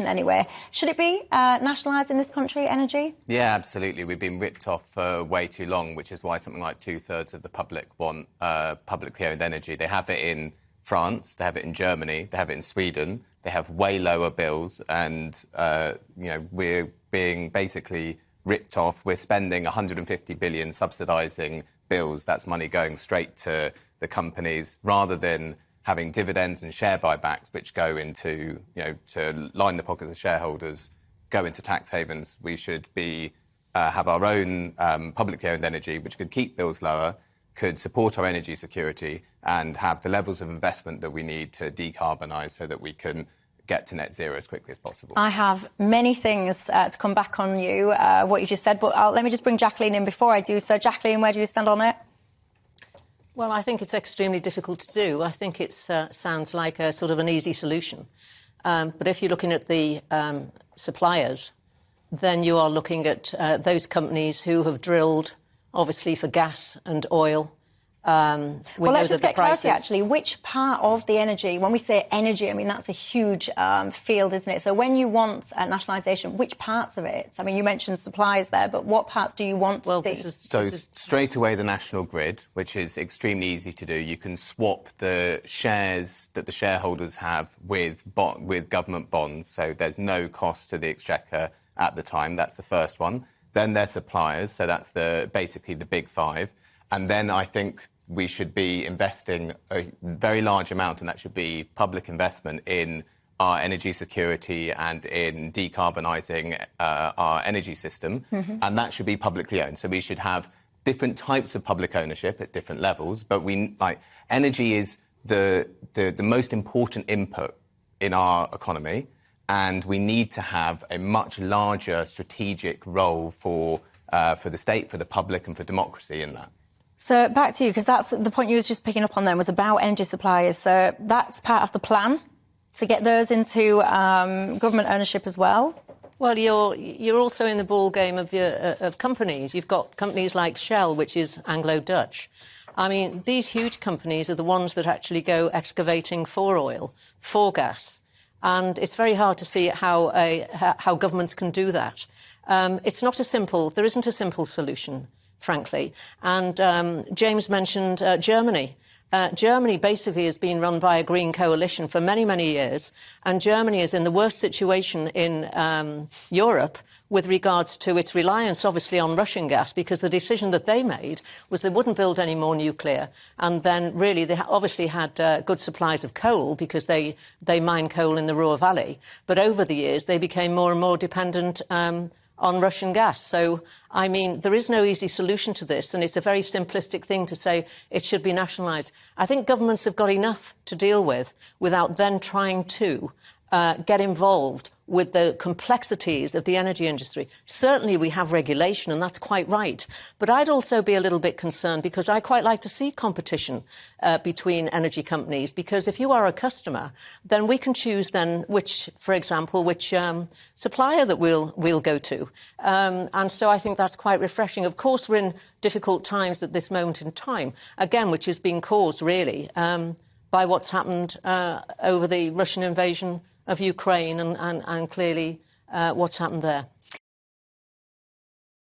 nationalisation anyway. Should it be nationalised in this country, energy? Yeah, absolutely. We've been ripped off for way too long, which is why something like 2/3 of the public want publicly owned energy. They have it in France, they have it in Germany, they have it in Sweden. They have way lower bills, and we're being basically ripped off. We're spending 150 billion subsidising bills. That's money going straight to the companies, rather than having dividends and share buybacks, which go into, to line the pockets of shareholders, go into tax havens. We should be have our own publicly owned energy, which could keep bills lower, could support our energy security, and have the levels of investment that we need to decarbonise so that we can get to net zero as quickly as possible. I have many things to come back on you, what you just said, but let me just bring Jacqueline in before I do so. Jacqueline, where do you stand on it? Well, I think it's extremely difficult to do. I think it sounds like a sort of an easy solution. But if you're looking at the suppliers, then you are looking at those companies who have drilled, obviously, for gas and oil. Well, let's just get clarity, actually. Which part of the energy, when we say energy, I mean, that's a huge field, isn't it? So when you want nationalisation, which parts of it? I mean, you mentioned supplies there, but what parts do you want to see? Straight away, the national grid, which is extremely easy to do. You can swap the shares that the shareholders have with government bonds, so there's no cost to the exchequer at the time. That's the first one. Then there's suppliers, so that's basically the big five. And then I think we should be investing a very large amount, and that should be public investment in our energy security and in decarbonising our energy system. Mm-hmm. And that should be publicly owned. So we should have different types of public ownership at different levels. But energy is the most important input in our economy. And we need to have a much larger strategic role for the state, for the public, and for democracy in that. So back to you, because that's the point you was just picking up on then, was about energy suppliers. So that's part of the plan, to get those into government ownership as well? Well, you're also in the ball game of companies. You've got companies like Shell, which is Anglo-Dutch. I mean, these huge companies are the ones that actually go excavating for oil, for gas. And it's very hard to see how governments can do that. There isn't a simple solution, frankly. And James mentioned Germany. Germany basically has been run by a green coalition for many, many years. And Germany is in the worst situation in Europe with regards to its reliance, obviously, on Russian gas, because the decision that they made was they wouldn't build any more nuclear. And then, really, they obviously had good supplies of coal because they mine coal in the Ruhr Valley. But over the years, they became more and more dependent on Russian gas. So, I mean, there is no easy solution to this, and it's a very simplistic thing to say it should be nationalised. I think governments have got enough to deal with without then trying to get involved with the complexities of the energy industry. Certainly we have regulation, and that's quite right. But I'd also be a little bit concerned, because I quite like to see competition between energy companies, because if you are a customer, then we can choose then which supplier that we'll go to. And so I think that's quite refreshing. Of course, we're in difficult times at this moment in time, again, which has been caused really by what's happened over the Russian invasion of Ukraine and clearly what's happened there.